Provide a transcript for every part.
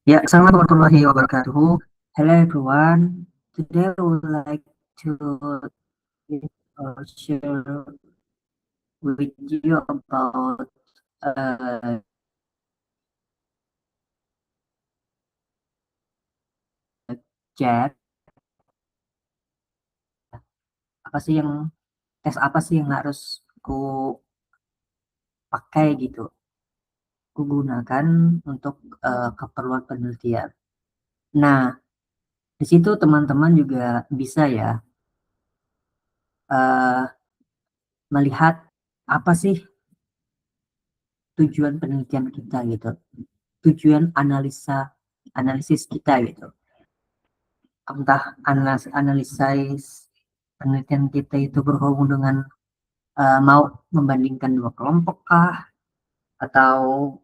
Ya, assalamualaikum warahmatullahi wabarakatuh. Hello everyone. Today I would like to share with you about JAP. Apa sih yang tes apa sih yang harus ku pakai gitu? Ku gunakan untuk keperluan penelitian. Nah, di situ teman-teman juga bisa ya eh, melihat apa sih tujuan penelitian kita gitu, tujuan analisis kita gitu. Entah analisis penelitian kita itu berhubung dengan mau membandingkan dua kelompok kah, atau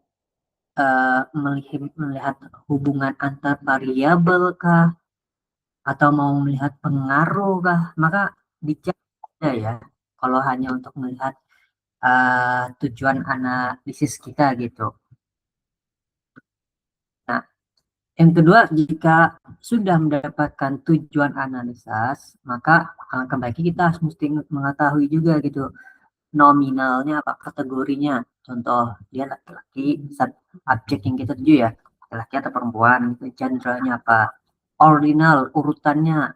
melihat hubungan antar variabel kah, atau mau melihat pengaruh kah, maka dicek aja ya kalau hanya untuk melihat tujuan analisis kita gitu. Nah, yang kedua, jika sudah mendapatkan tujuan analisis, maka kembali kita harus mesti mengetahui juga gitu nominalnya apa, kategorinya. Contoh, dia laki-laki, subjek yang kita tuju ya, laki-laki atau perempuan, gitu. Genrenya apa, ordinal, urutannya,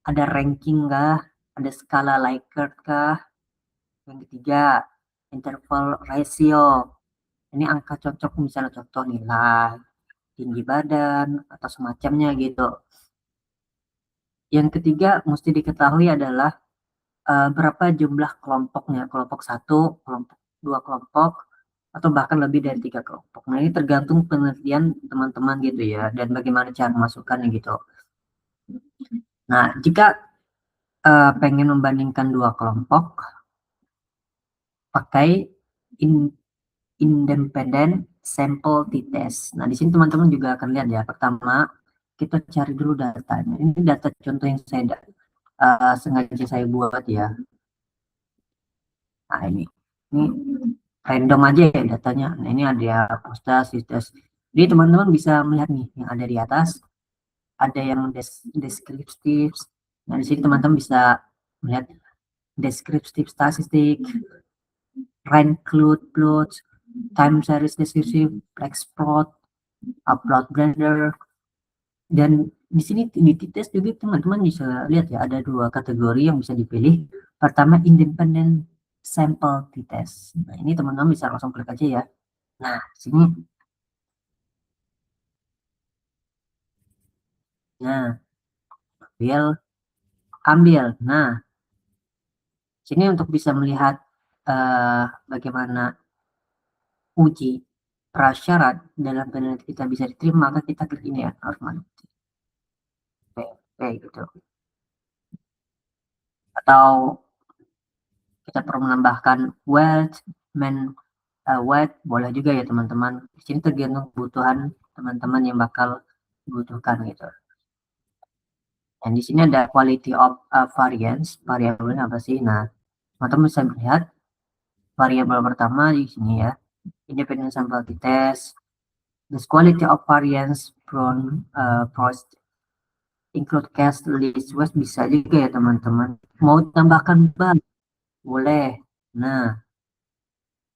ada ranking kah, ada skala Likert kah. Yang ketiga, interval ratio, ini angka cocok, misalnya contoh nilai tinggi badan atau semacamnya gitu. Yang ketiga mesti diketahui adalah berapa jumlah kelompoknya, kelompok satu, kelompok dua kelompok, atau bahkan lebih dari tiga kelompok. Nah, ini tergantung penelitian teman-teman gitu ya, dan bagaimana cara memasukkannya gitu. Nah, jika pengen membandingkan dua kelompok, pakai independent sample t-test. Nah, di sini teman-teman juga akan lihat ya, pertama kita cari dulu datanya. Ini data contoh yang saya sengaja saya buat ya. Nah, ini random aja ya datanya. Nah, ini ada postas, sistes. Jadi teman-teman bisa melihat nih yang ada di atas, ada yang deskriptif. Nah, di sini teman-teman bisa melihat deskriptif statistik, rank plot, time series deskriptif, plot, upload blender. Dan di sini di tes juga teman-teman bisa lihat ya, ada dua kategori yang bisa dipilih. Pertama, independent sample t-test. Nah, ini teman-teman bisa langsung klik aja ya. Nah, sini. Nah, ambil. Nah, sini untuk bisa melihat bagaimana uji prasyarat dalam penelitian kita bisa diterima, maka kita klik ini ya, normal. Oke, gitu. Atau kita perlu menambahkan weight, boleh juga ya teman-teman. Di sini tergantung kebutuhan teman-teman yang bakal dibutuhkan gitu. Dan di sini ada quality of variance, variabelnya apa sih? Nah, teman-teman bisa melihat variabel pertama di sini ya, independent sample t-test. This quality of variance from post include cast list was bisa juga ya teman-teman. Mau tambahkan ban boleh. Nah,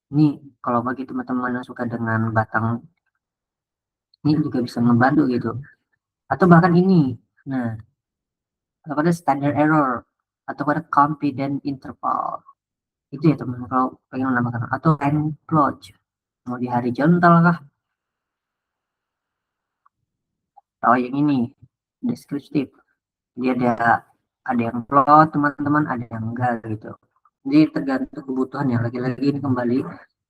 ini kalau bagi teman-teman yang suka dengan batang, ini juga bisa membantu gitu. Atau bahkan ini, nah, atau pada standard error, atau pada confident interval. Itu ya teman-teman kalau pengen menambahkan. Atau end plot, mau di horizontal kah, atau yang ini deskriptif. Jadi ada yang plot teman-teman, ada yang enggak gitu. Jadi tergantung kebutuhan ya. Lagi-lagi ini kembali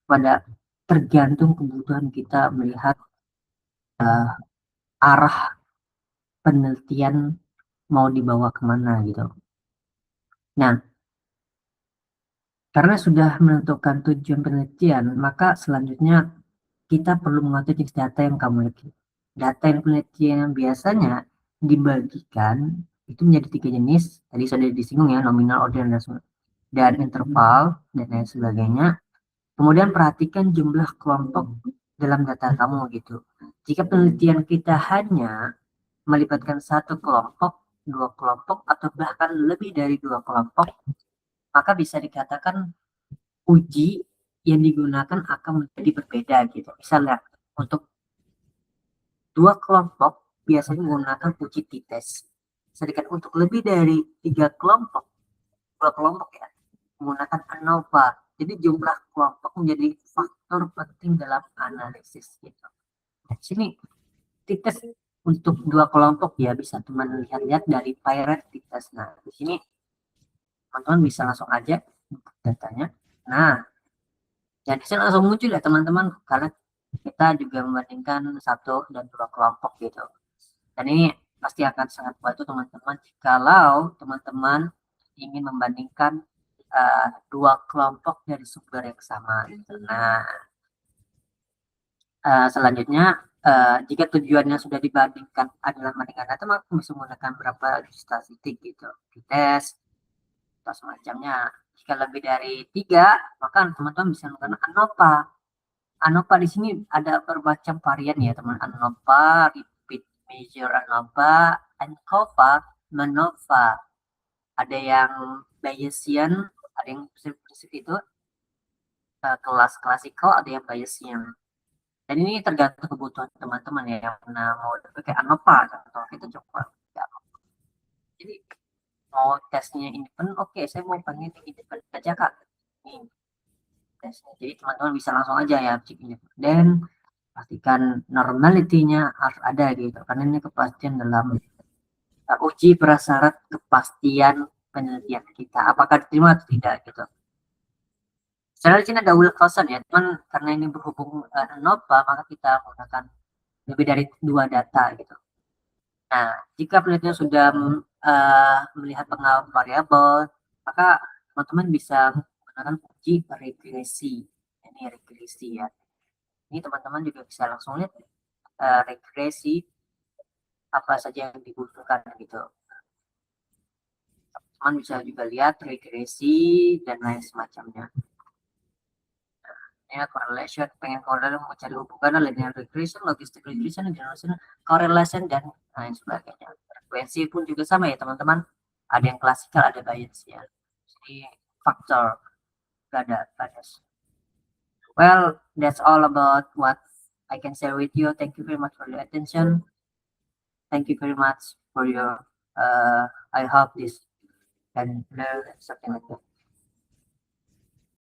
pada tergantung kebutuhan kita melihat arah penelitian mau dibawa kemana gitu. Nah, karena sudah menentukan tujuan penelitian, maka selanjutnya kita perlu mengatur jenis data yang kamu miliki. Data yang penelitian yang biasanya dibagikan itu menjadi tiga jenis. Tadi sudah disinggung ya, nominal, ordinal, dan interval, dan lain sebagainya. Kemudian perhatikan jumlah kelompok dalam data kamu gitu. Jika penelitian kita hanya melibatkan satu kelompok, dua kelompok, atau bahkan lebih dari dua kelompok, maka bisa dikatakan uji yang digunakan akan menjadi berbeda gitu. Misalnya untuk dua kelompok biasanya menggunakan uji t-test. Sedangkan untuk lebih dari tiga kelompok, dua kelompok ya, menggunakan ANOVA. Jadi jumlah kelompok menjadi faktor penting dalam analisis gitu. Di sini t-test untuk dua kelompok ya bisa teman lihat-lihat dari Pirate t-test. Nah, di sini teman-teman bisa langsung aja datanya. Nah, jadi saya langsung muncul ya teman-teman karena kita juga membandingkan satu dan dua kelompok gitu. Dan ini pasti akan sangat membantu teman-teman jikalau teman-teman ingin membandingkan dua kelompok dari sumber yang sama. Nah, selanjutnya jika tujuannya sudah dibandingkan adalah membandingkan data, maka bisa menggunakan berapa statistik gitu, di tes atau semacamnya. Jika lebih dari 3, maka teman-teman bisa menggunakan ANOVA. ANOVA di sini ada bermacam varian ya teman. ANOVA, repeat measure ANOVA, ANCOVA, MANOVA. Ada yang Bayesian, ada yang prinsip itu kelas klasikal, ada yang Bayesian. Dan ini tergantung kebutuhan teman-teman ya, yang mau pakai ANOVA atau kita coba. Jadi mau tesnya independen, oke, saya mau pengen independen aja kak. Ini tesnya. Jadi teman-teman bisa langsung aja ya cek independen. Dan pastikan normalitinya harus ada gitu, karena ini kepastian dalam uji prasyarat kepastian penelitian kita, apakah diterima atau tidak gitu. Secara di sini ada Wilcoxon ya, teman, karena ini berhubung ANOVA, maka kita menggunakan lebih dari 2 data gitu. Nah, jika penelitian sudah melihat pengaruh variabel, maka teman-teman bisa menggunakan uji regresi. Ini regresi ya. Ini teman-teman juga bisa langsung lihat regresi apa saja yang dibutuhkan gitu. Teman bisa juga lihat regresi dan lain semacamnya. Ya, correlation, pengen correlation, mau cari hubungan linear regression, logistic regression, generation correlation, dan lain sebagainya. Frekuensi pun juga sama ya teman-teman, ada yang klasikal, ada bias ya. Jadi faktor gak ada bias. Well, that's all about what I can share with you. Thank you very much for your attention. Thank you very much for your I hope this can learn something like that.